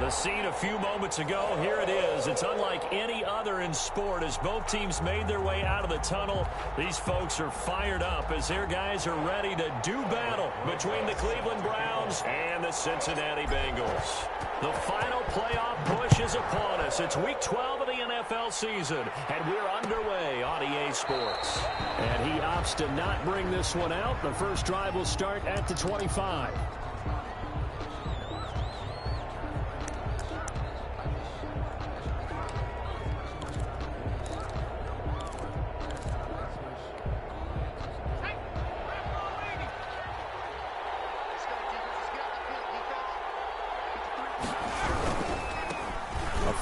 The scene a few moments ago, here it is. It's unlike any other in sport as both teams made their way out of the tunnel. These folks are fired up as their guys are ready to do battle between the Cleveland Browns and the Cincinnati Bengals. The final playoff push is upon us. It's Week 12 of the NFL season, and we're underway on EA Sports. And he opts to not bring this one out. The first drive will start at the 25.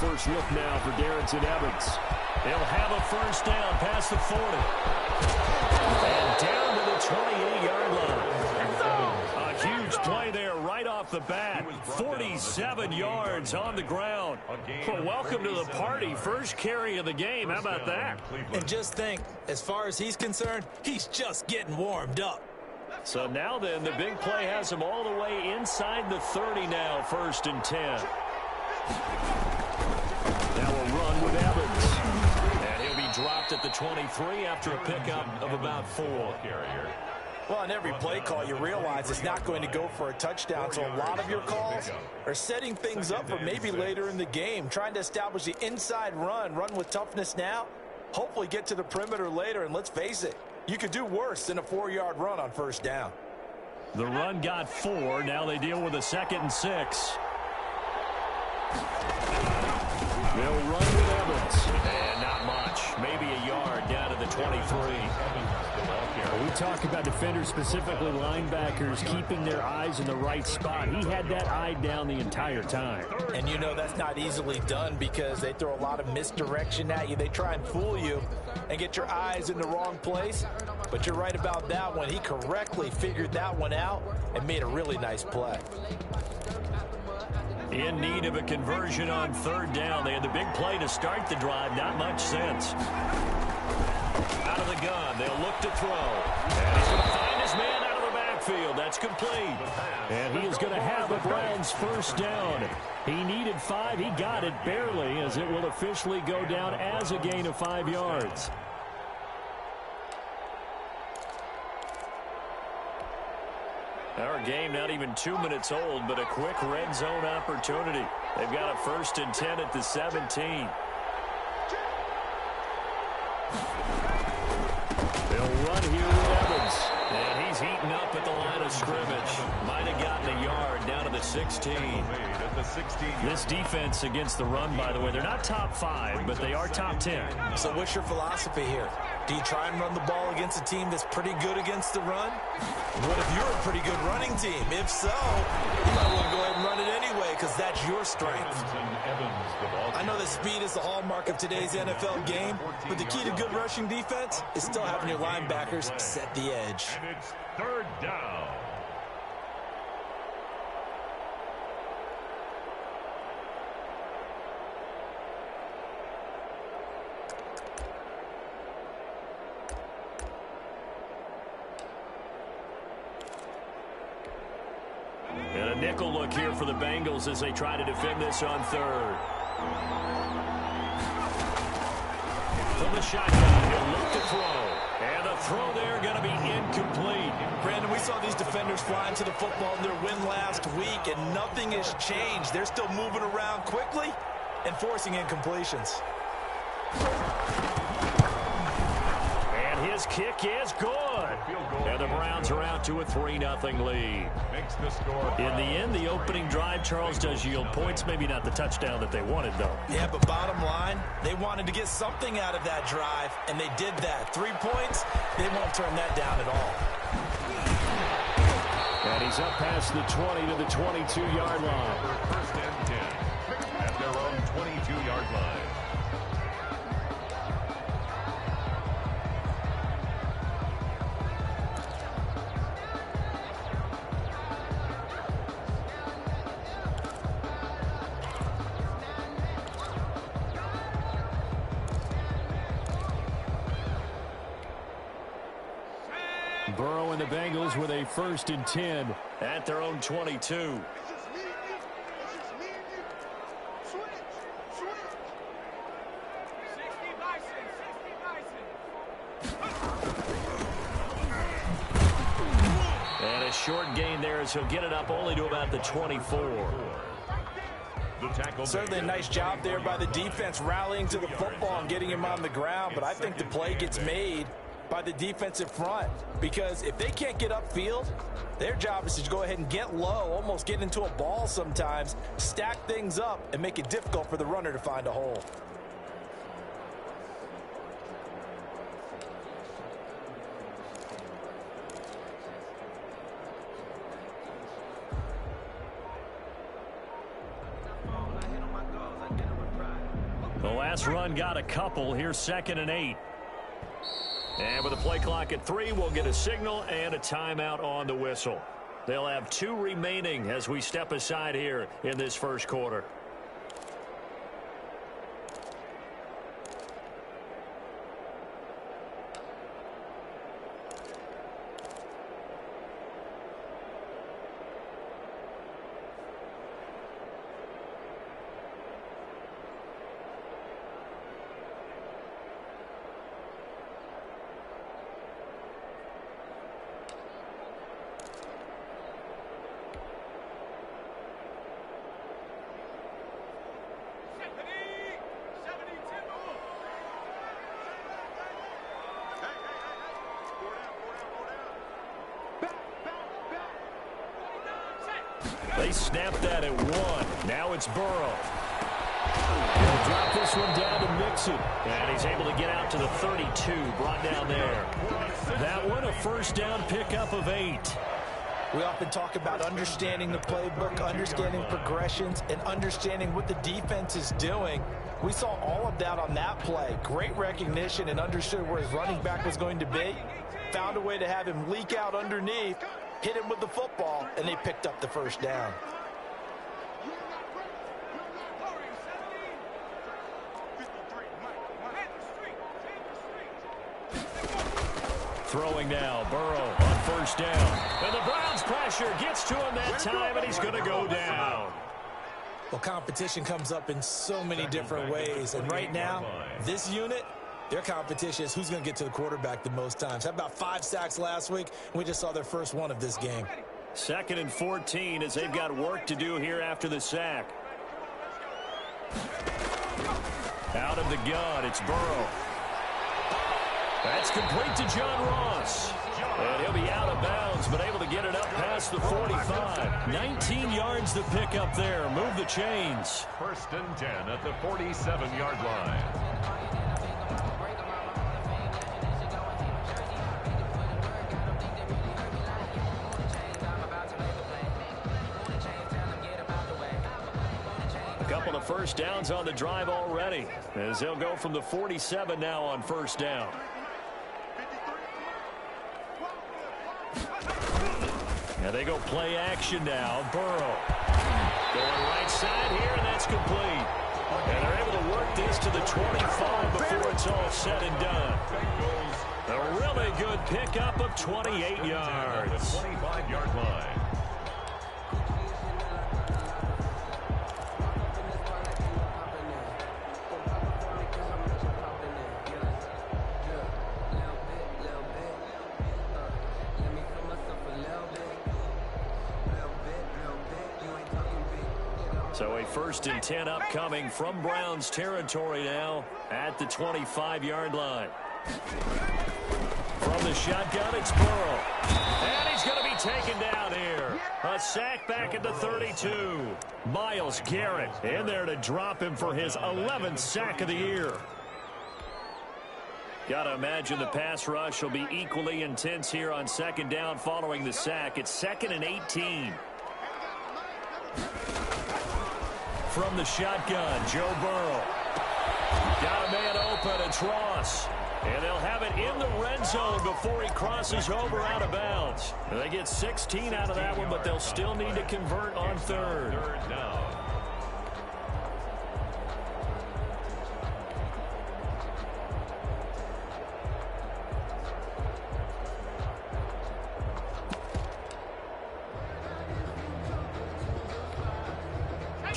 First look now for Darrington Evans. They'll have a first down past the 40. And down to the 28-yard line. A huge play there right off the bat. 47 yards on the ground. Well, welcome to the party. First carry of the game. How about that? And just think, as far as he's concerned, he's just getting warmed up. So now then, the big play has him all the way inside the 30 now, 1st and 10. Now a run with Evans. And he'll be dropped at the 23 after a pickup of about 4. Well, on every play call, you realize it's not going to go for a touchdown. So a lot of your calls are setting things up for maybe later in the game, trying to establish the inside run with toughness now, hopefully get to the perimeter later. And let's face it, you could do worse than a 4-yard run on first down. The run got 4. Now they deal with a 2nd and 6. They'll run with Evans. And not much. Maybe a yard down to the 23. We talk about defenders, specifically linebackers, keeping their eyes in the right spot. He had that eye down the entire time. And you know that's not easily done because they throw a lot of misdirection at you. They try and fool you and get your eyes in the wrong place. But you're right about that one. He correctly figured that one out and made a really nice play. In need of a conversion on 3rd down. They had the big play to start the drive. Not much sense. Out of the gun. They'll look to throw. And he's going to find his man out of the backfield. That's complete. And he is going to have the Browns first down. He needed 5. He got it barely as it will officially go down as a gain of 5 yards. Our game not even 2 minutes old, but a quick red zone opportunity. They've got a 1st and 10 at the 17. They'll run here with Evans. And he's heating up at the line of scrimmage. Might have gotten a yard down to the 16. This defense against the run, by the way, they're not top 5, but they are top 10. So what's your philosophy here? Do you try and run the ball against a team that's pretty good against the run? What if you're a pretty good running team? If so, you might want to go ahead and run it anyway because that's your strength. I know that speed is the hallmark of today's NFL game, but the key to good rushing defense is still having your linebackers set the edge. And it's 3rd down. And a nickel look here for the Bengals as they try to defend this on 3rd. From the shotgun, he'll look to throw. And the throw there going to be incomplete. Brandon, we saw these defenders flying to the football in their win last week, and nothing has changed. They're still moving around quickly and forcing incompletions. And his kick is good. And the Browns are out to a 3-0 lead. In the end, the opening drive, Charles, does yield points. Maybe not the touchdown that they wanted, though. Yeah, but bottom line, they wanted to get something out of that drive, and they did that. 3 points, they won't turn that down at all. And he's up past the 20 to the 22-yard line. 1st and 10 at their own 22-yard line. Burrow and the Bengals with a 1st and 10 at their own 22. And a short gain there as he'll get it up only to about the 24. Certainly a nice job there by the defense rallying to the football and getting him on the ground, but I think the play gets made by the defensive front because if they can't get upfield, their job is to go ahead and get low, almost get into a ball sometimes, stack things up, and make it difficult for the runner to find a hole. The last run got a couple. Here's 2nd and 8. And with the play clock at 3, we'll get a signal and a timeout on the whistle. They'll have 2 remaining as we step aside here in this first quarter. They snapped that at 1. Now it's Burrow. He'll drop this one down to Mixon. And he's able to get out to the 32, brought down there. That one, a first down pickup of 8. We often talk about understanding the playbook, understanding progressions, and understanding what the defense is doing. We saw all of that on that play. Great recognition and understood where his running back was going to be. Found a way to have him leak out underneath, hit him with the football, and they picked up the first down. Throwing now, Burrow on first down. And the Browns' pressure gets to him that time, and he's going to go down. Well, competition comes up in so many different ways. And right now, this unit, their competition is who's going to get to the quarterback the most times. How about 5 sacks last week? We just saw their first one of this game. 2nd and 14 as they've got work to do here after the sack. Out of the gun, it's Burrow. That's complete to John Ross. And he'll be out of bounds, but able to get it up past the 45. 19 yards to pick up there. Move the chains. 1st and 10 at the 47-yard line. A couple of first downs on the drive already, as they'll go from the 47 now on first down. And they go play action now. Burrow going right side here, and that's complete. And they're able to work this to the 25 before it's all said and done. A really good pickup of 28 yards. 25-yard line. So a 1st and 10 upcoming from Browns territory now at the 25-yard line. From the shotgun, it's Burrow. And he's going to be taken down here. A sack back at the 32. Myles Garrett in there to drop him for his 11th sack of the year. Got to imagine the pass rush will be equally intense here on 2nd down following the sack. It's 2nd and 18. From the shotgun, Joe Burrow. Got a man open, it's Ross. And they'll have it in the red zone before he crosses over out of bounds. They get 16 out of that one, but they'll still need to convert on 3rd. 3rd down.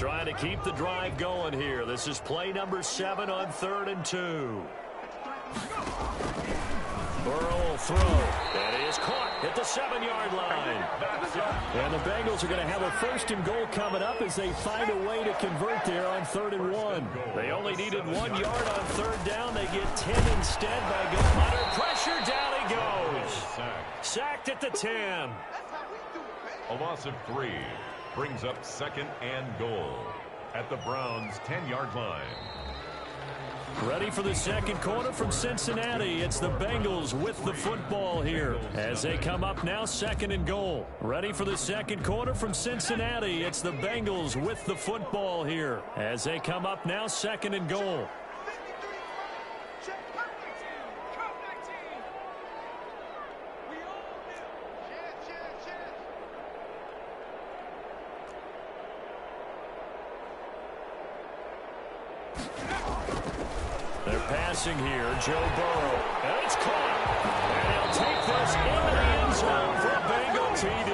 Trying to keep the drive going here. This is play number 7 on 3rd and 2. Burrow will throw. And he is caught at the 7-yard line. And the Bengals are going to have a 1st and goal coming up as they find a way to convert there on 3rd and 1. They only needed 1 yard on 3rd down. They get 10 instead by going under pressure. Down he goes. Sacked at the 10. A loss of 3 brings up 2nd and goal at the Browns' 10-yard line. Ready for the 2nd quarter from Cincinnati. It's the Bengals with the football here as they come up now 2nd and goal. Ready for the 2nd quarter from Cincinnati. It's the Bengals with the football here as they come up now 2nd and goal. They're passing here, Joe Burrow, and it's caught. And he'll take this into the end zone for a Bengal TD.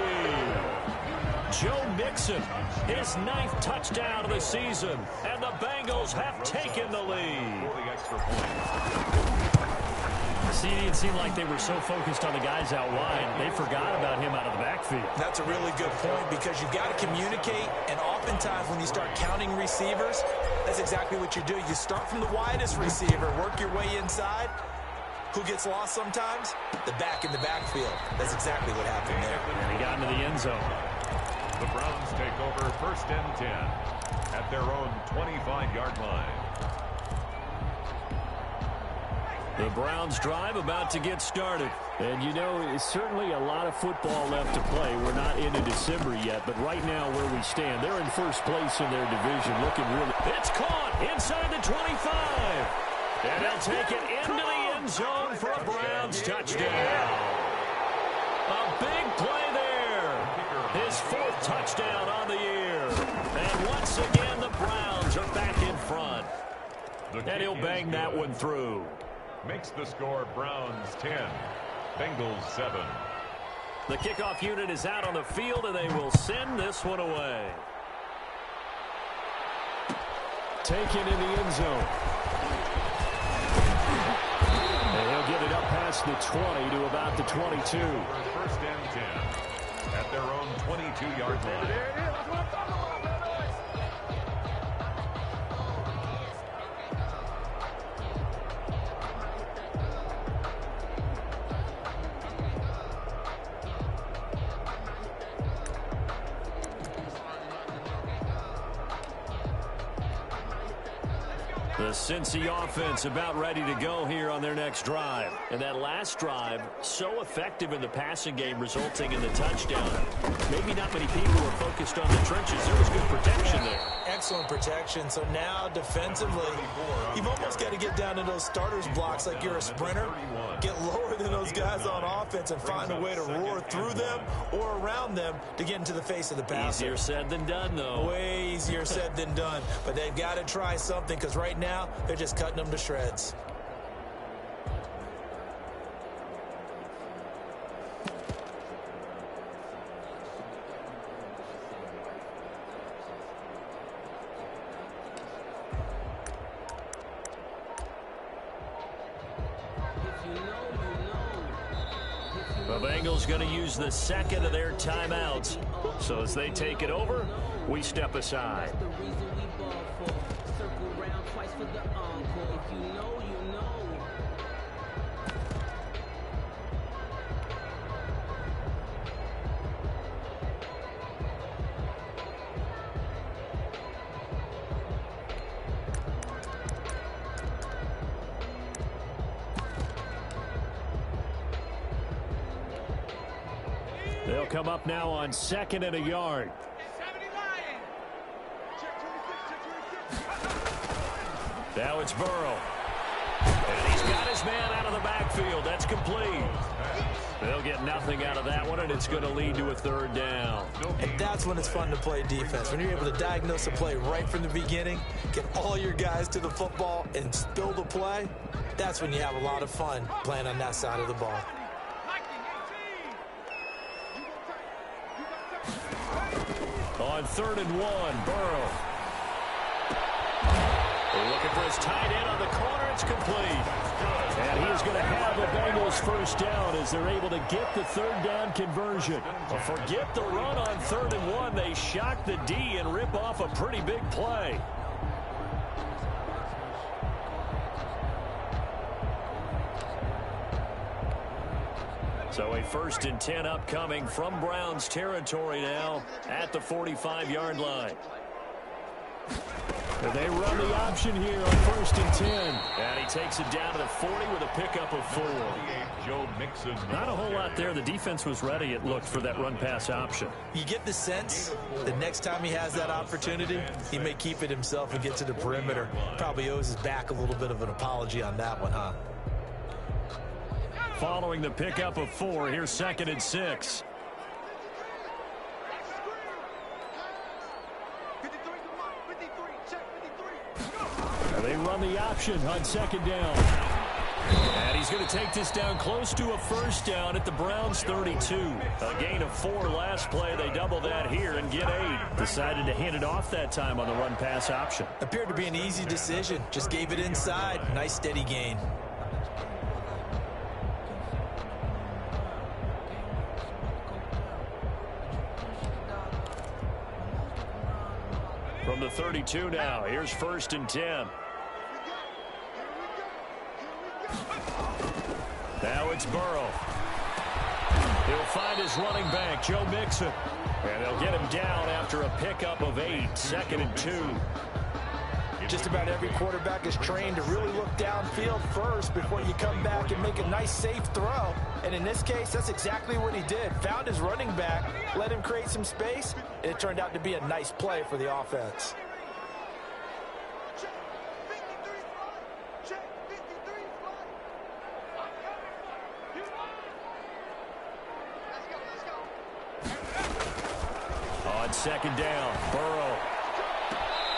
Joe Mixon, his 9th touchdown of the season, and the Bengals have taken the lead. See, it didn't seem like they were so focused on the guys out wide, they forgot about him out of the backfield. That's a really good point because you've got to communicate, and oftentimes when you start counting receivers, that's exactly what you do. You start from the widest receiver, work your way inside. Who gets lost sometimes? The back in the backfield. That's exactly what happened there. And he got into the end zone. The Browns take over 1st and 10 at their own 25-yard line. The Browns drive about to get started. And, you know, it's certainly a lot of football left to play. We're not into December yet, but right now where we stand, they're in 1st place in their division, looking really... It's caught inside the 25. And they'll take it into the end zone for a Browns touchdown. A big play there. His 4th touchdown on the year. And once again, the Browns are back in front. And he'll bang that one through. Makes the score Browns 10, Bengals 7. The kickoff unit is out on the field, and they will send this one away. Taken in the end zone. And he'll get it up past the 20 to about the 22. 1st and 10 at their own 22-yard line. The Cincy offense about ready to go here on their next drive. And that last drive, so effective in the passing game, resulting in the touchdown. Maybe not many people were focused on the trenches. There was good protection there. Excellent protection. So now defensively, you've almost got to get down to those starters blocks like you're a sprinter. Get lower than those guys on offense and find a way to roar through them or around them to get into the face of the passer. Easier said than done, though. Way easier said than done. But they've got to try something because right now they're just cutting them to shreds. The Bengals going to use the 2nd of their timeouts. So as they take it over, we step aside. They'll come up now on 2nd and a yard. Now it's Burrow. And he's got his man out of the backfield. That's complete. They'll get nothing out of that one, and it's going to lead to a 3rd down. And that's when it's fun to play defense. When you're able to diagnose a play right from the beginning, get all your guys to the football, and spill the play, that's when you have a lot of fun playing on that side of the ball. On 3rd and 1, Burrow. Looking for his tight end on the corner. It's complete. And he is going to have the Bengals first down as they're able to get the third down conversion. But forget the run on 3rd and 1. They shock the D and rip off a pretty big play. So a 1st and 10 upcoming from Browns territory now at the 45-yard line. They run the option here on 1st and 10. And he takes it down to the 40 with a pickup of 4. Joe Mixon. Not a whole lot there. The defense was ready, it looked, for that run-pass option. You get the sense the next time he has that opportunity, he may keep it himself and get to the perimeter. Probably owes his back a little bit of an apology on that one, huh? Following the pickup of 4, here's 2nd and 6. They run the option on 2nd down. And he's going to take this down close to a first down at the Browns 32. A gain of 4 last play. They double that here and get 8. Decided to hand it off that time on the run pass option. Appeared to be an easy decision. Just gave it inside. Nice steady gain. From the 32 now, here's 1st and 10. Now it's Burrow. He'll find his running back, Joe Mixon. And they'll get him down after a pickup of 8, 2nd and 2. Just about every quarterback is trained to really look downfield first before you come back and make a nice, safe throw. And in this case, that's exactly what he did. Found his running back, let him create some space, and it turned out to be a nice play for the offense. On 2nd down, Burrow.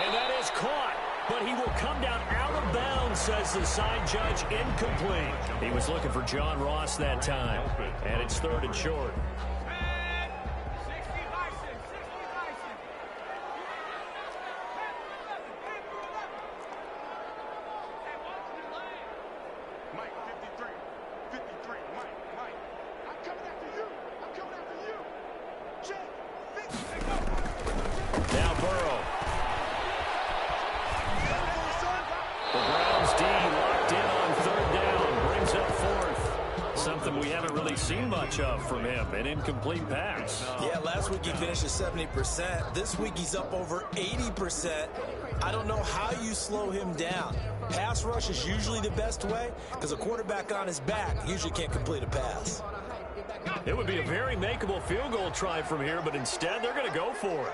And that is caught. But he will come down out of bounds, says the side judge. Incomplete. He was looking for John Ross that time. And it's 3rd and short. Now Burrow. The Browns D locked in on 3rd down. Brings up 4th. Something we haven't really seen much of from him. An incomplete pass. Yeah, last week he finished at 70%. This week he's up over 80%. I don't know how you slow him down. Pass rush is usually the best way because a quarterback on his back usually can't complete a pass. It would be a very makeable field goal try from here, but instead they're going to go for it.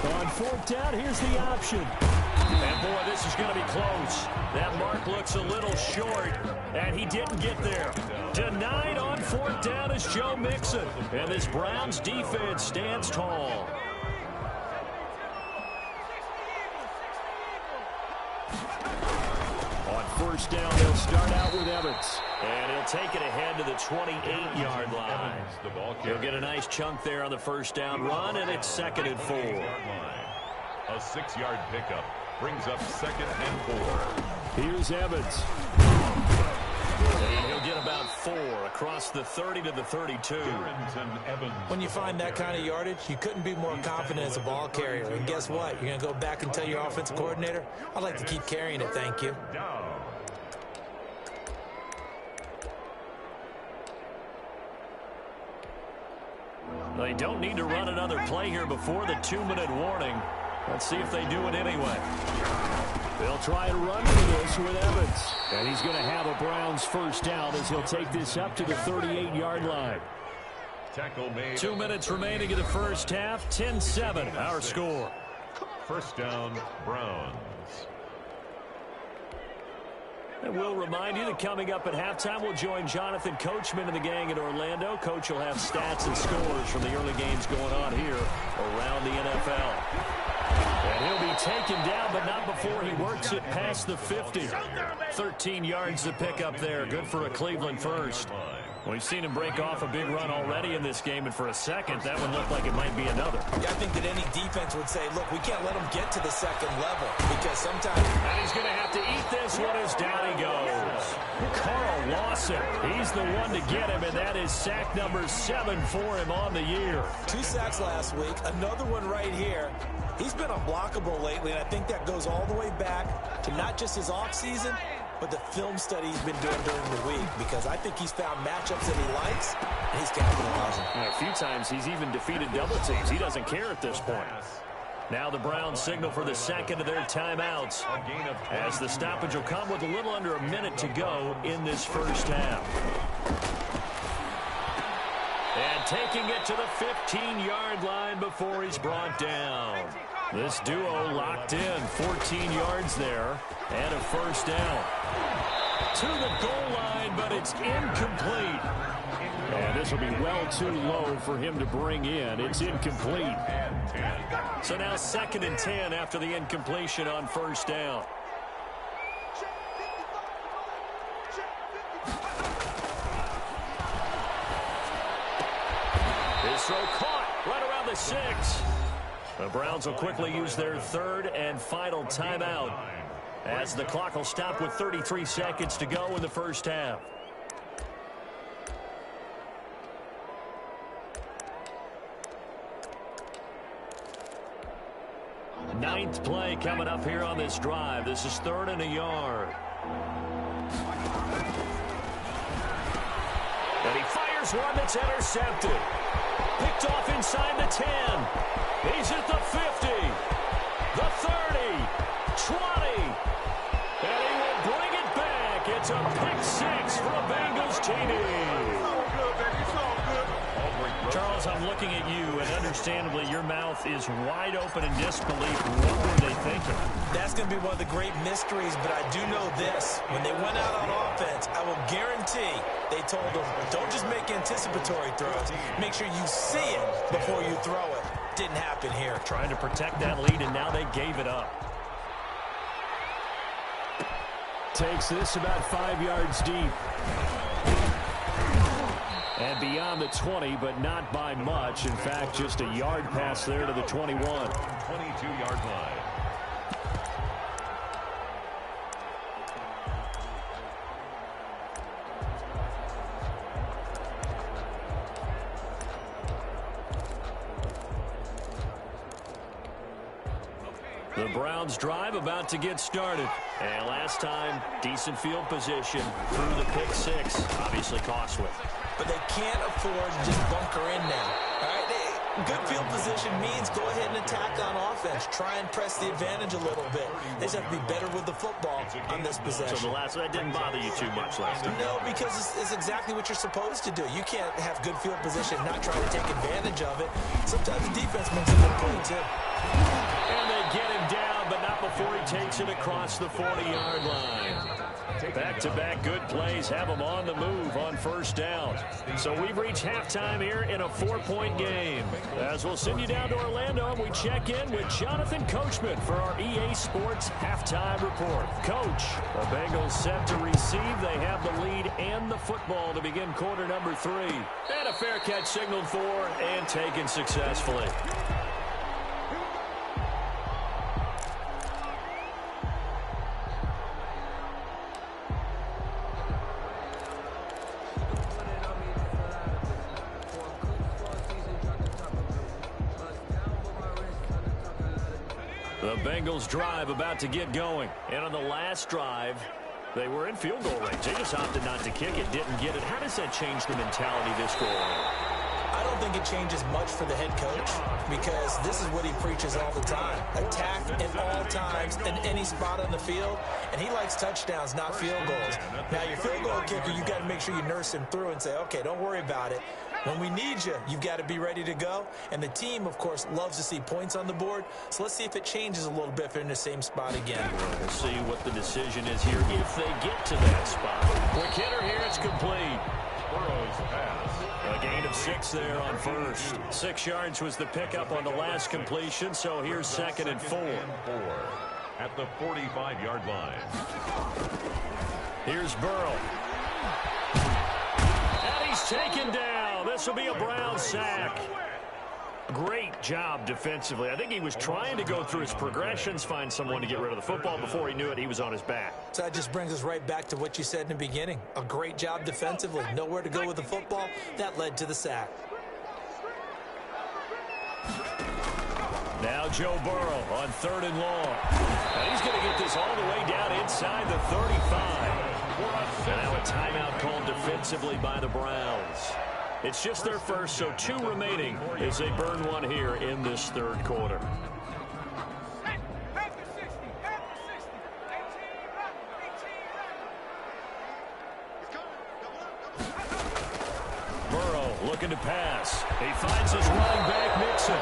On 4th down, here's the option. And boy, this is going to be close. That mark looks a little short, and he didn't get there. Denied on 4th down is Joe Mixon, and this Browns defense stands tall. On 1st down, they'll start out with Evans. And he'll take it ahead to the 28-yard line. He'll get a nice chunk there on the 1st down run, and it's 2nd and 4. A 6-yard pickup brings up 2nd and 4. Here's Evans. And he'll get about 4 across the 30 to the 32. When you find that kind of yardage, you couldn't be more confident as a ball carrier. And guess what? You're going to go back and tell your offensive coordinator, I'd like to keep carrying it, thank you. They don't need to run another play here before the 2-minute warning. Let's see if they do it anyway. They'll try and run for this with Evans. And he's going to have a Browns first down as he'll take this up to the 38-yard line. 2 minutes remaining in the first half. 10-7, our score. First down, Browns. And we'll remind you that coming up at halftime, we'll join Jonathan Coachman and the gang in Orlando. Coach will have stats and scores from the early games going on here around the NFL. And he'll be taken down, but not before he works it past the 50. 13 yards to pick up there. Good for a Cleveland first. We've seen him break off a big run already in this game, and for a second, that one looked like it might be another. Yeah, I think that any defense would say, look, we can't let him get to the second level because sometimes... And he's going to have to eat this one as down he goes. Carl Lawson, he's the one to get him, and that is sack number 7 for him on the year. 2 sacks last week, another one right here. He's been unblockable lately, and I think that goes all the way back to not just his offseason, but the film study he's been doing during the week, because I think he's found matchups that he likes, and he's capitalizing. A few times he's even defeated double teams. He doesn't care at this point. Now the Browns signal for the second of their timeouts, as the stoppage will come with a little under a minute to go in this first half. And taking it to the 15-yard line before he's brought down. This duo locked in, 14 yards there, and a first down. To the goal line, but it's incomplete. And this will be well too low for him to bring in. It's incomplete. So now 2nd and 10 after the incompletion on first down. His throw caught right around the 6. The Browns will quickly use their 3rd and final timeout, as the clock will stop with 33 seconds to go in the first half. Ninth play coming up here on this drive. This is 3rd and a yard. And he fires one that's intercepted. Picked off inside the 10. He's at the 50, the 30, 20, and he will bring it back. It's a pick 6 for a Bengals TD. Charles, I'm looking at you, and understandably, your mouth is wide open in disbelief. What were they thinking? That's going to be one of the great mysteries, but I do know this. When they went out on offense, I will guarantee they told them, don't just make anticipatory throws. Make sure you see it before you throw it. Didn't happen here. Trying to protect that lead, and now they gave it up. Takes this about 5 yards deep. And beyond the 20, but not by much. In fact, just a yard pass there to the 21. 22-yard line. The Browns drive about to get started. And last time, decent field position through the pick 6. Obviously costly. But they can't afford to just bunker in now. All right? Good field position means go ahead and attack on offense. Try and press the advantage a little bit. They just have to be better with the football on this possession. So that didn't bother you too much last time? No, because it's exactly what you're supposed to do. You can't have good field position and not try to take advantage of it. Sometimes the defense makes a good play, too. And they get him down, but not before he takes it across the 40-yard line. Back-to-back good plays have them on the move on first down. So we've reached halftime here in a 4-point game. As we'll send you down to Orlando, and we check in with Jonathan Coachman for our EA Sports Halftime Report. Coach, the Bengals set to receive. They have the lead and the football to begin quarter number 3. And a fair catch signaled for and taken successfully. The Bengals drive about to get going. And on the last drive, they were in field goal range. They just opted not to kick it, didn't get it. How does that change the mentality this goal? I don't think it changes much for the head coach, because this is what he preaches all the time. Attack at all times in any spot on the field, and he likes touchdowns, not field goals. Now, your field goal kicker, you've got to make sure you nurse him through and say, okay, don't worry about it. When we need you, you've got to be ready to go. And the team, of course, loves to see points on the board. So let's see if it changes a little bit if they're in the same spot again. We'll see what the decision is here if they get to that spot. Quick hitter here, it's complete. Burrow's pass. A gain of 6 there on first. 6 yards was the pickup on the last completion, so here's 2nd and 4. At the 45-yard line. Here's Burrow. And he He's taken down. This will be a Brown sack. Great job defensively. I think he was trying to go through his progressions, find someone to get rid of the football. Before he knew it, he was on his back. So that just brings us right back to what you said in the beginning. A great job defensively. Nowhere to go with the football. That led to the sack. Now Joe Burrow on 3rd and long. Now he's going to get this all the way down inside the 35. And now a timeout called defensively by the Browns. It's just their first, so 2 remaining as they burn one here in this 3rd quarter. Burrow looking to pass. He finds his running back, Mixon.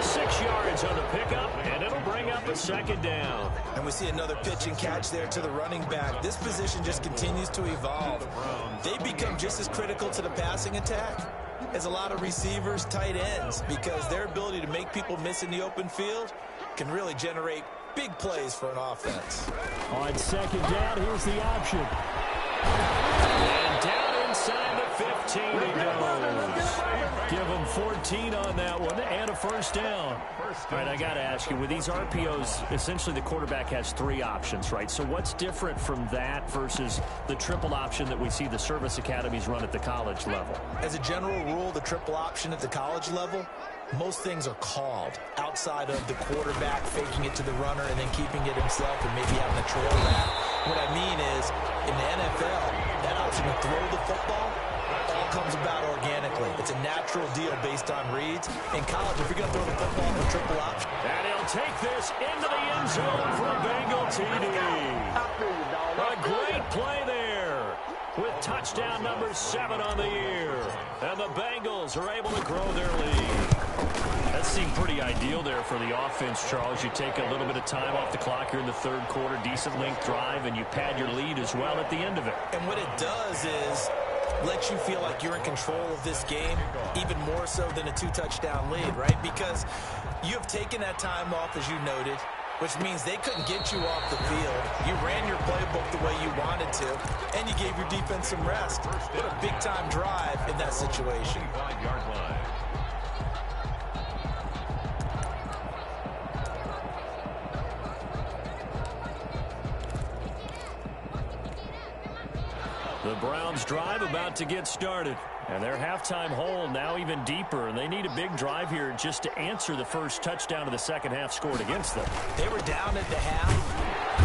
6 yards on the pickup, and it'll bring up a 2nd down. And we see another pitch and catch there to the running back. This position just continues to evolve. They become just as critical to the passing attack as a lot of receivers, tight ends, because their ability to make people miss in the open field can really generate big plays for an offense. On 2nd down, here's the option. And down inside the 15 he goes. Give him 14 on that one and a 1st down. All right, I got to ask you, with these RPOs, essentially the quarterback has 3 options, right? So what's different from that versus the triple option that we see the service academies run at the college level? As a general rule, the triple option at the college level, most things are called outside of the quarterback faking it to the runner and then keeping it himself and maybe having a trail back. What I mean is, in the NFL, that option to throw the football all comes about organically. It's a natural deal based on reads. In college, if you're going to throw the football in a triple option. And he'll take this into the end zone for a Bengal TD. A great play there with touchdown number 7 on the year. And the Bengals are able to grow their lead. That seemed pretty ideal there for the offense, Charles. You take a little bit of time off the clock here in the 3rd quarter, decent length drive, and you pad your lead as well at the end of it. And what it does is let you feel like you're in control of this game, even more so than a 2-touchdown lead, right? Because you have taken that time off, as you noted, which means they couldn't get you off the field. You ran your playbook the way you wanted to, and you gave your defense some rest. What a big-time drive in that situation. 5-yard line. The Browns drive about to get started. And their halftime hole now even deeper. And they need a big drive here just to answer the first touchdown of the 2nd half scored against them. They were down at the half.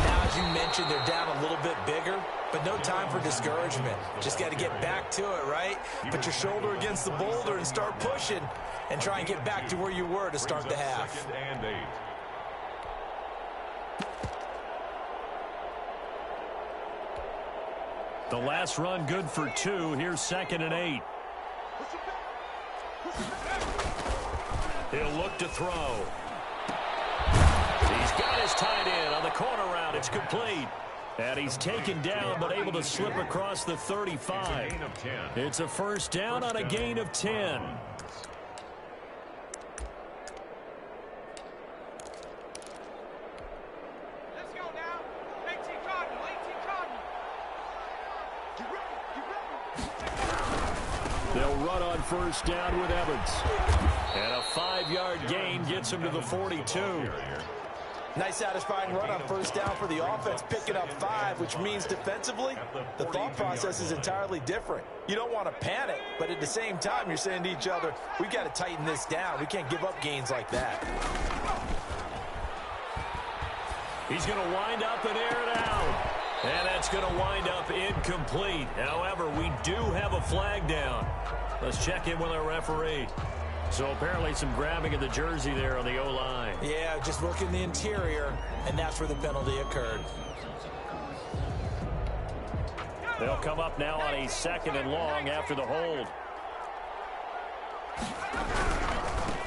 Now, as you mentioned, they're down a little bit bigger. But no time for discouragement. Just got to get back to it, right? Put your shoulder against the boulder and start pushing. And try and get back to where you were to start the half. 2nd and 8. The last run good for 2. Here's 2nd and 8. He'll look to throw. He's got his tight end on the corner route. It's complete. And he's taken down but able to slip across the 35. It's a 1st down on a gain of 10. They'll run on 1st down with Evans. And a 5-yard gain gets him to the 42. Nice satisfying run on 1st down for the offense, picking up 5, which means defensively, the thought process is entirely different. You don't want to panic, but at the same time, you're saying to each other, we've got to tighten this down. We can't give up gains like that. He's going to wind up and air it out. And that's going to wind up incomplete. However, we do have a flag down. Let's check in with our referee. So apparently some grabbing of the jersey there on the O-line. Yeah, just look in the interior, and that's where the penalty occurred. They'll come up now on a 2nd and long after the hold.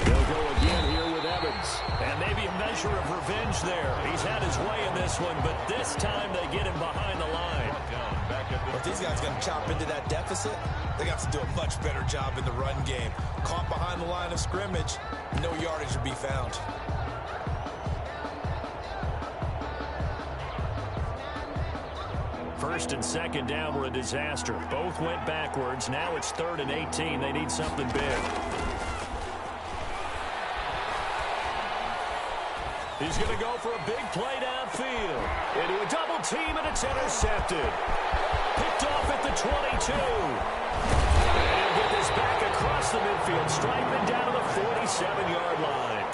They'll go again here with Evans. And maybe a measure of revenge there. He's had his way in this one, but this time they get him behind the line. If these guys are going to chop into that deficit, they got to do a much better job in the run game. Caught behind the line of scrimmage, no yardage to be found. First and second down were a disaster. Both went backwards. Now it's 3rd and 18. They need something big. He's going to go for a big play downfield. Into a double team, and it's intercepted. Picked off at the 22. And he'll get this back across the midfield, striking down to the 47-yard line.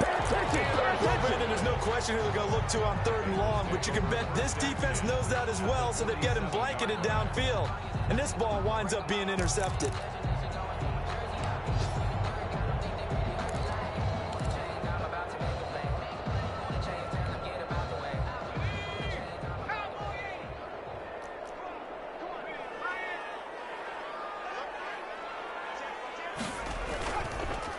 And there's no question who they're going to look to on 3rd and long, but you can bet this defense knows that as well, so they're getting blanketed downfield. And this ball winds up being intercepted.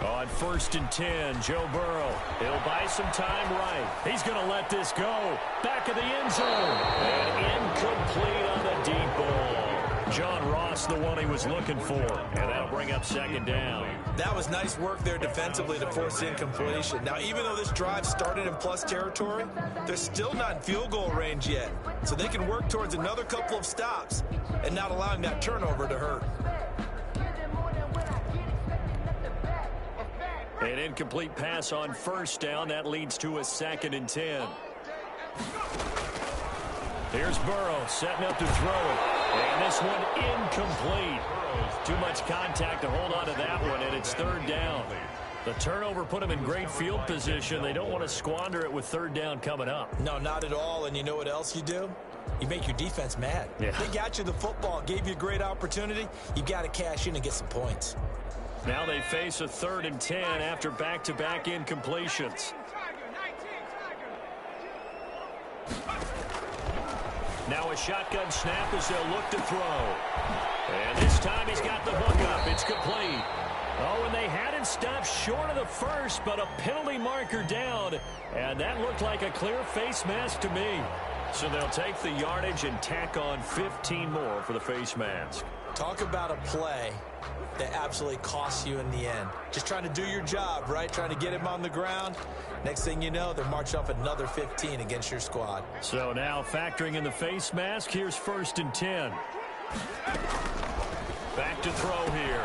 On 1st and 10, Joe Burrow. He'll buy some time right. He's going to let this go. Back of the end zone. And incomplete on the deep ball. John Ross, the one he was looking for. And that'll bring up 2nd down. That was nice work there defensively to force the incompletion. Now, even though this drive started in plus territory, they're still not in field goal range yet. So they can work towards another couple of stops and not allowing that turnover to hurt. An incomplete pass on 1st down. That leads to a 2nd and 10. Here's Burrow setting up to throw it. And this one incomplete. Too much contact to hold on to that one, and it's 3rd down. The turnover put them in great field position. They don't want to squander it with 3rd down coming up. No, not at all. And you know what else you do? You make your defense mad. Yeah. They got you the football, gave you a great opportunity. You got to cash in and get some points. Now they face a 3rd and 10 after back-to-back incompletions. Now a shotgun snap as they'll look to throw. And this time he's got the hook up. It's complete. Oh, and they had it stopped short of the first, but a penalty marker down. And that looked like a clear face mask to me. So they'll take the yardage and tack on 15 more for the face mask. Talk about a play that absolutely costs you in the end. Just trying to do your job, right? Trying to get him on the ground. Next thing you know, they're marching off another 15 against your squad. So now factoring in the face mask, here's 1st and 10. Back to throw here.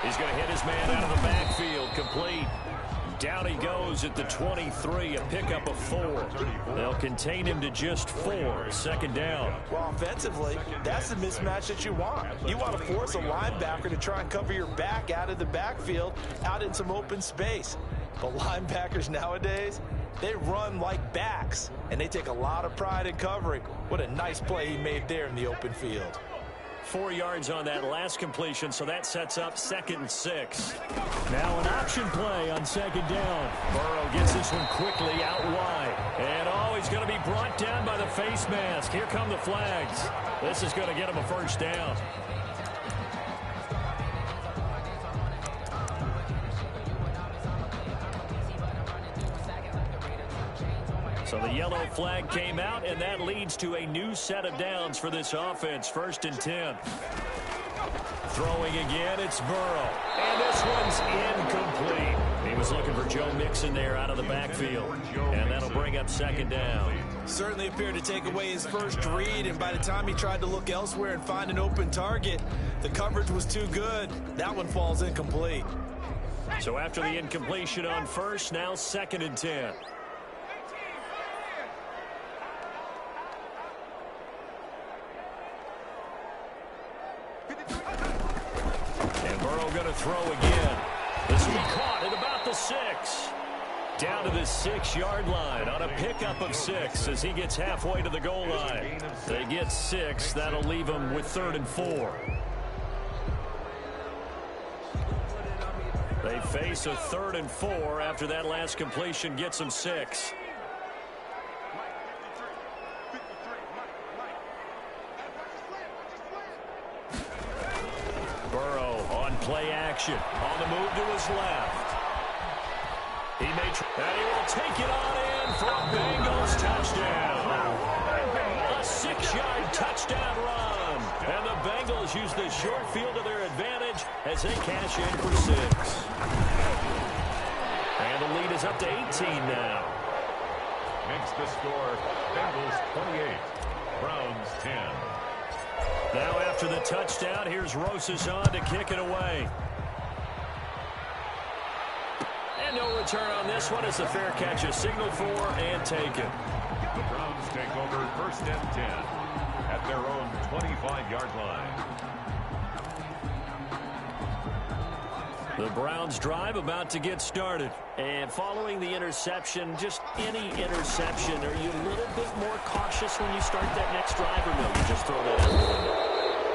He's going to hit his man out of the backfield. Complete. Down he goes at the 23, a pickup of 4. They'll contain him to just 4, 2nd down. Well, offensively, that's the mismatch that you want. You want to force a linebacker to try and cover your back out of the backfield, out in some open space. But linebackers nowadays, they run like backs, and they take a lot of pride in covering. What a nice play he made there in the open field. 4 yards on that last completion, so that sets up 2nd and 6. Now an option play on 2nd down. Burrow gets this one quickly out wide. And he's going to be brought down by the face mask. Here come the flags. This is going to get him a 1st down. So the yellow flag came out, and that leads to a new set of downs for this offense. 1st and 10. Throwing again, it's Burrow. And this one's incomplete. He was looking for Joe Mixon there out of the backfield. And that'll bring up 2nd down. Certainly appeared to take away his first read, and by the time he tried to look elsewhere and find an open target, the coverage was too good. That one falls incomplete. So after the incompletion on 1st, now 2nd and 10. And Burrow going to throw again. This one caught at about the 6. Down to the 6-yard line on a pickup of 6 as he gets halfway to the goal line. They get 6. That'll leave them with 3rd and 4. They face a 3rd and 4 after that last completion gets them 6. Burrow on play action. On the move to his left. He may and he will take it on in for a Bengals touchdown. A 6-yard touchdown run. And the Bengals use the short field to their advantage as they cash in for 6. And the lead is up to 18 now. Makes the score Bengals 28, Browns 10. Now after the touchdown, here's Rosas on to kick it away. And no return on this one as the fair catch is signaled for and taken. The Browns take over 1st and 10 at their own 25-yard line. The Browns drive about to get started. And following the interception, just any interception, are you a little bit more cautious when you start that next drive, or no, you just throw that out the window?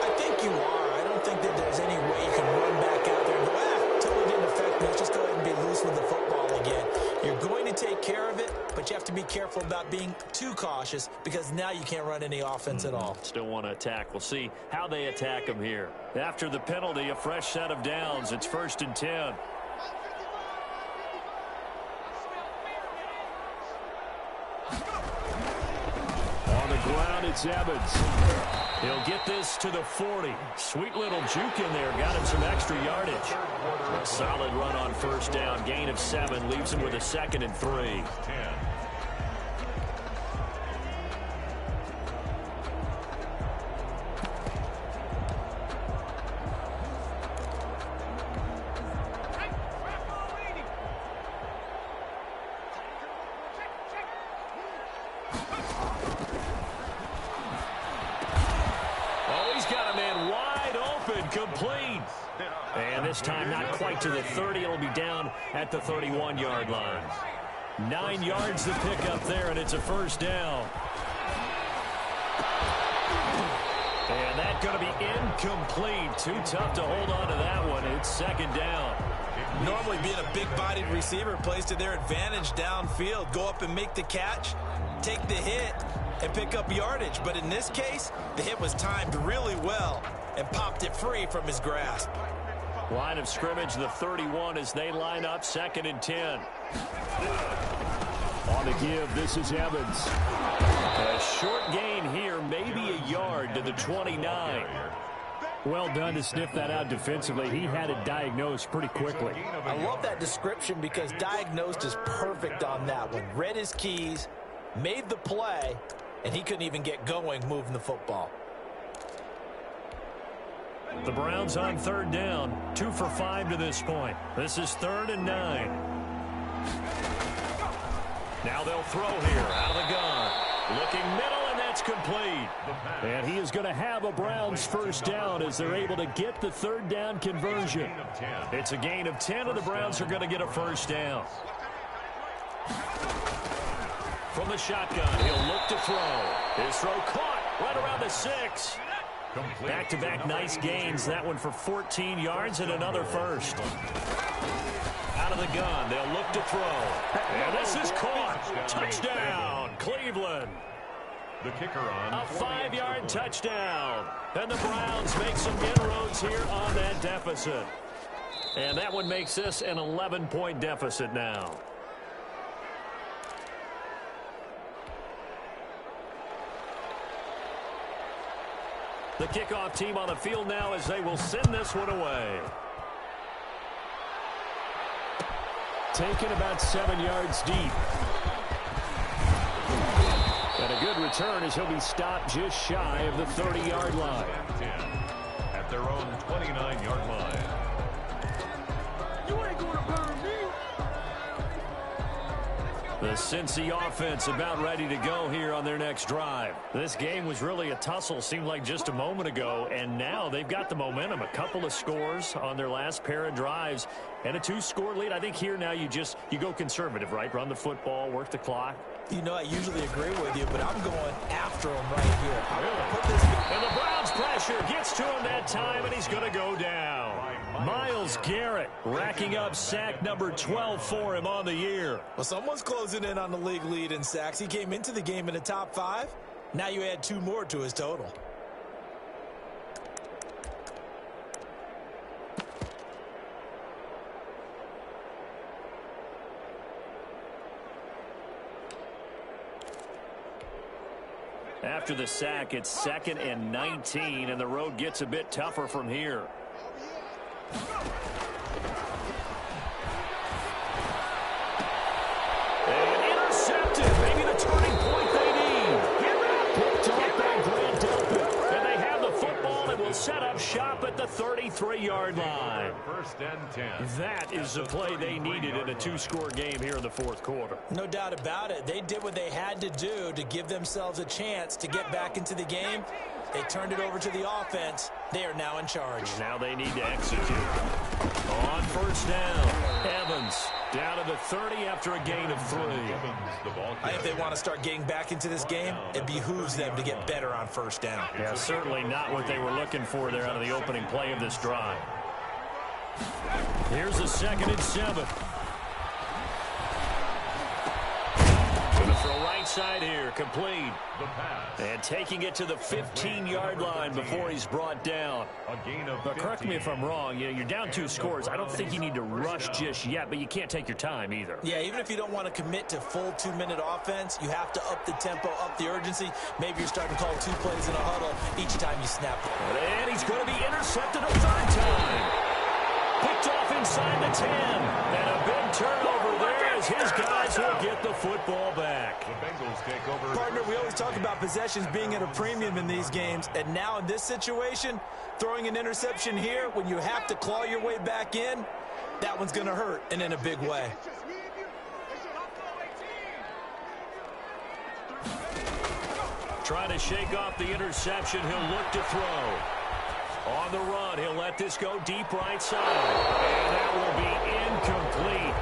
I think you are. I don't think that there's any way you can run back out there and go, totally didn't affect me. Let's just go ahead and be loose with the football again. You're going to take care of it, but you have to be careful about being too cautious because now you can't run any offense at all. Still want to attack. We'll see how they attack them here. After the penalty, a fresh set of downs. It's 1st and 10. On the ground, it's Evans. He'll get this to the 40. Sweet little juke in there. Got him some extra yardage. A solid run on 1st down. Gain of 7. Leaves him with a 2nd and 3. 10. Complete. And this time not quite to the 30. It'll be down at the 31-yard line. 9 yards to pick up there, and it's a 1st down. And that's going to be incomplete. Too tough to hold on to that one. It's 2nd down. Normally being a big-bodied receiver plays to their advantage downfield. Go up and make the catch, take the hit, and pick up yardage. But in this case, the hit was timed really well and popped it free from his grasp. Line of scrimmage, the 31 as they line up, 2nd and 10. On the give, this is Evans. A short gain here, maybe a yard to the 29. Well done to sniff that out defensively. He had it diagnosed pretty quickly. I love that description because diagnosed is perfect on that one. Read his keys, made the play, and he couldn't even get going moving the football. The Browns on 3rd down. 2 for 5 to this point. This is 3rd and 9. Now they'll throw here out of the gun. Looking middle, and that's complete. And he is going to have a Browns 1st down as they're able to get the 3rd down conversion. It's a gain of 10, and the Browns are going to get a 1st down. From the shotgun, he'll look to throw. His throw caught right around the 6. Back-to-back nice gains. That one for 14 yards and another 1st. Out of the gun, they'll look to throw. And this is caught. Touchdown, Cleveland. The kicker on. A 5-yard touchdown. And the Browns make some inroads here on that deficit. And that one makes this an 11-point deficit now. The kickoff team on the field now as they will send this one away. Taken about 7 yards deep. And a good return as he'll be stopped just shy of the 30-yard line. At their own 29-yard line. You ain't going to burn me. The Cincy offense about ready to go here on their next drive. This game was really a tussle, seemed like just a moment ago, and now they've got the momentum. A couple of scores on their last pair of drives and a 2-score lead. I think here now you go conservative, right? Run the football, work the clock. You know, I usually agree with you, but I'm going after him right here. I'm going to put this... And the Browns pressure gets to him that time, and he's going to go down. Myles Garrett racking up sack number 12 for him on the year. Well, someone's closing in on the league lead in sacks. He came into the game in the top 5. Now you add 2 more to his total. After the sack, it's 2nd and 19, and the road gets a bit tougher from here. And intercepted. Maybe the turning point they need. Picked off by Grant Delpit. And they have the football 3-yard line. First and 10. That is the play they needed in a 2-score game here in the fourth quarter. No doubt about it. They did what they had to do to give themselves a chance to get back into the game. They turned it over to the offense. They are now in charge. Now they need to execute. On first down, Evans down to the 30 after a gain of 3. I think if they want to start getting back into this game, it behooves them to get better on first down. Yeah, certainly not what they were looking for there out of the opening play of this drive. Here's a 2nd and 7. Gonna throw right side here, complete. And taking it to the 15-yard line before he's brought down. But correct me if I'm wrong, you're down 2 scores. I don't think you need to rush just yet, but you can't take your time either. Yeah, even if you don't want to commit to full 2-minute offense, you have to up the tempo, up the urgency. Maybe you're starting to call 2 plays in a huddle each time you snap it. And he's going to be intercepted a 3rd time. Picked off inside the 10. And a big turnover there as his guys will get the football back. The Bengals take over. Partner, we always talk about possessions being at a premium in these games, and now in this situation, throwing an interception here when you have to claw your way back in, that one's going to hurt, and in a big way. Trying to shake off the interception. He'll look to throw. On the run, he'll let this go deep right side. And that will be incomplete.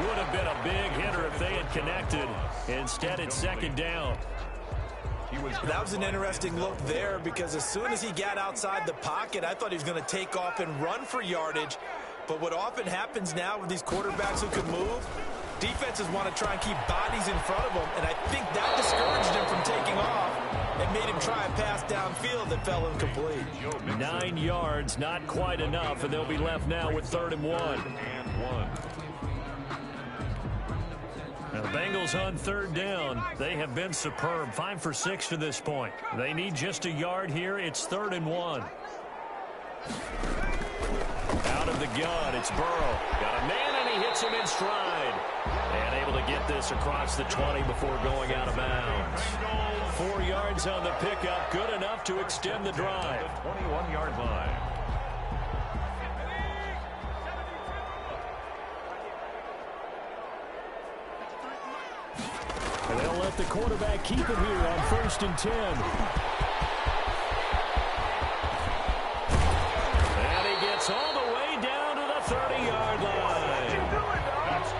Would have been a big hitter if they had connected. Instead, it's 2nd down. That was an interesting look there because as soon as he got outside the pocket, I thought he was going to take off and run for yardage. But what often happens now with these quarterbacks who can move, defenses want to try and keep bodies in front of them, and I think that discouraged him from taking off and made him try a pass downfield that fell incomplete. 9 yards, not quite enough, and they'll be left now with 3rd and 1. Now the Bengals on 3rd down. They have been superb. 5 for 6 to this point. They need just a yard here. It's 3rd and 1. Out of the gun, it's Burrow. Got a man, and he hits him in stride. And able to get this across the 20 before going out of bounds. 4 yards on the pickup, good enough to extend the drive. 21-yard line. And they'll let the quarterback keep it here on 1st and 10. And he gets all the way down to the 30-yard line.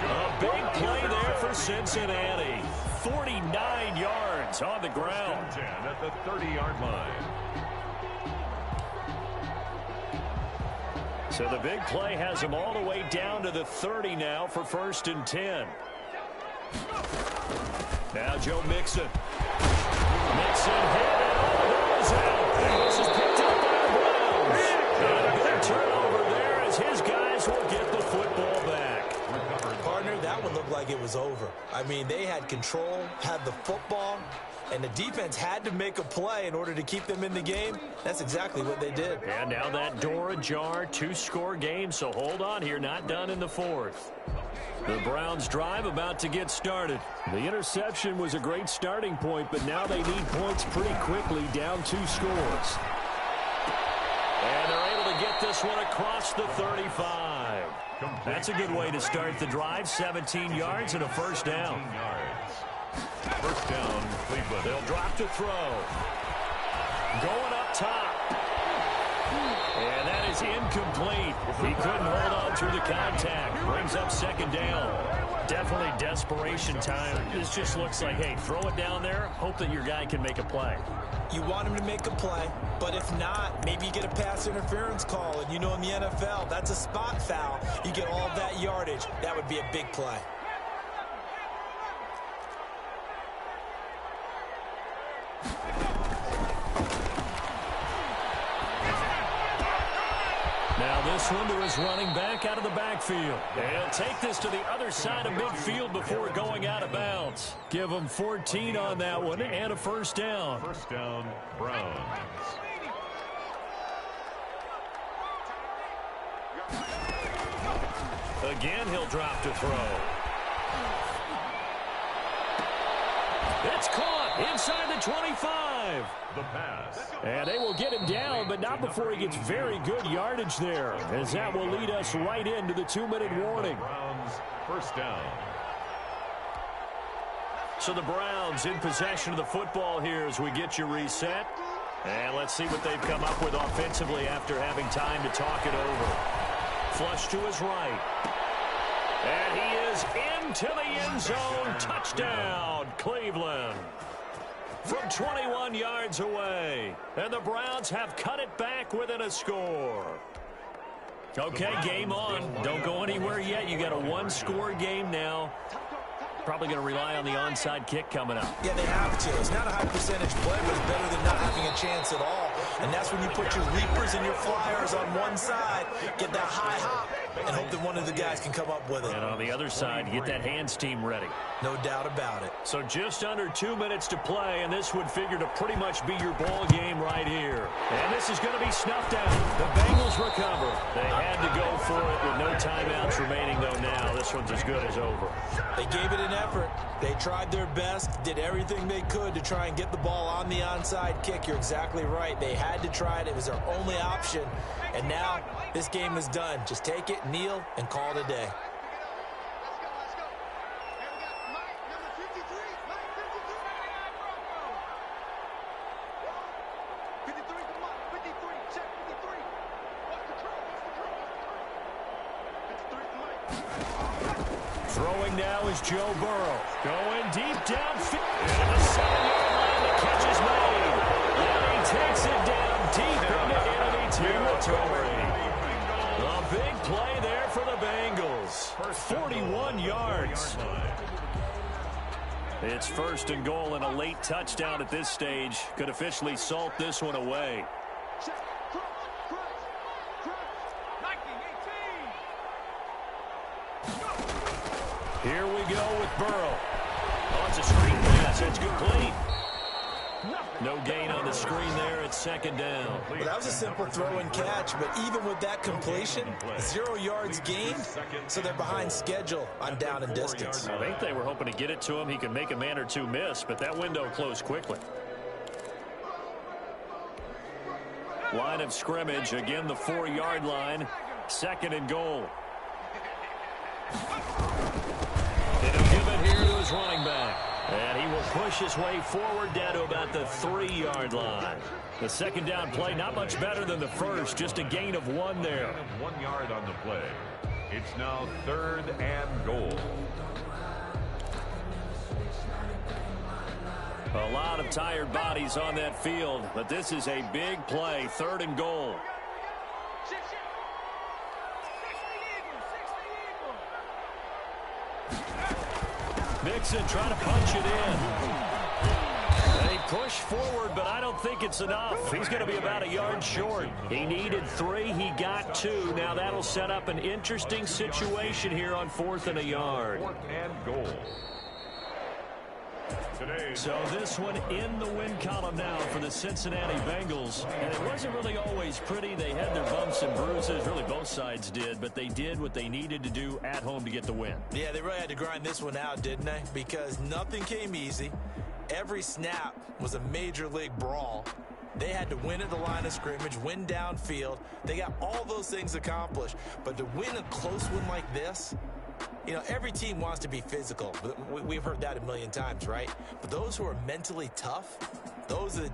A big play there for Cincinnati. 49 yards on the ground. 10 at the 30-yard line. So the big play has him all the way down to the 30 now for 1st and 10. Now Joe Mixon. Mixon hit and all goes out. This is picked up by the Browns. And a big turnover there as his guys will get the football back. Partner, that one looked like it was over. I mean, they had control, had the football, and the defense had to make a play in order to keep them in the game. That's exactly what they did. And now that door ajar, 2-score game, so hold on here, not done in the 4th. The Browns drive about to get started. The interception was a great starting point, but now they need points pretty quickly, down 2 scores. And they're able to get this one across the 35. That's a good way to start the drive, 17 yards and a 1st down. First down, Cleveland. They'll drop to throw. Going up top. And that is incomplete. He couldn't hold on through the contact. Brings up 2nd down. Definitely desperation time. This just looks like, hey, throw it down there, hope that your guy can make a play. You want him to make a play, but if not, maybe you get a pass interference call. And you know in the NFL, that's a spot foul. You get all that yardage. That would be a big play. Now this one to his running back out of the backfield. He'll take this to the other side of midfield before going out of bounds. Give him 14 on that one and a 1st down. First down, Browns. Again, he'll drop to throw. It's caught. Inside the 25. The pass. And they will get him down, but not before he gets very good yardage there, as that will lead us right into the 2-minute warning. Browns first down. So the Browns in possession of the football here as we get you reset. And let's see what they've come up with offensively after having time to talk it over. Flush to his right. And he is into the end zone. Touchdown, Cleveland. From 21 yards away. And the Browns have cut it back within a score. Okay, game on. Don't go anywhere yet. You got a one-score game now. Probably going to rely on the onside kick coming up. Yeah, they have to. It's not a high percentage play, but it's better than not having a chance at all. And that's when you put your leapers and your flyers on one side, get that high hop, and hope that one of the guys can come up with it. And on the other side, get that hands team ready. No doubt about it. So just under 2 minutes to play, and this would figure to pretty much be your ball game right here. And this is going to be snuffed out. The Bengals recover. They had to go for it with no timeouts remaining, though now. This one's as good as over. They gave it an effort. They tried their best, did everything they could to try and get the ball on the onside kick. You're exactly right. They had to try it. It was their only option. And now this game is done. Just take it, kneel, and call it a day. Throwing now is Joe Burrow. Going deep downfield. And the 7-yard line, the catch is made. And he takes it down deep into enemy territory. A big play there for the Bengals. 41 yards. It's first and goal, and a late touchdown at this stage could officially salt this one away. Here we go with Burrow. Oh, it's a screen pass. It's complete. No gain on the screen there. It's second down. Well, that was a simple throw and catch, but even with that completion, 0 yards gained, so they're behind schedule on down and distance. I think they were hoping to get it to him. He could make a man or two miss, but that window closed quickly. Line of scrimmage, again the 4-yard line. Second and goal. It'll give it here to his running back. And he will push his way forward down to about the 3-yard line. The second down play, not much better than the first, just a gain of 1 there. 1 yard on the play. It's now 3rd and goal. A lot of tired bodies on that field, but this is a big play, 3rd and goal. Mixon trying to punch it in. They push forward, but I don't think it's enough. He's going to be about a yard short. He needed 3. He got 2. Now that'll set up an interesting situation here on 4th and a yard. 4th and goal. So this one in the win column now for the Cincinnati Bengals. And it wasn't really always pretty. They had their bumps and bruises. Really both sides did. But they did what they needed to do at home to get the win. Yeah, they really had to grind this one out, didn't they? Because nothing came easy. Every snap was a major league brawl. They had to win at the line of scrimmage, win downfield. They got all those things accomplished. But to win a close one like this, you know, every team wants to be physical. We've heard that a million times, right? But those who are mentally tough, those are the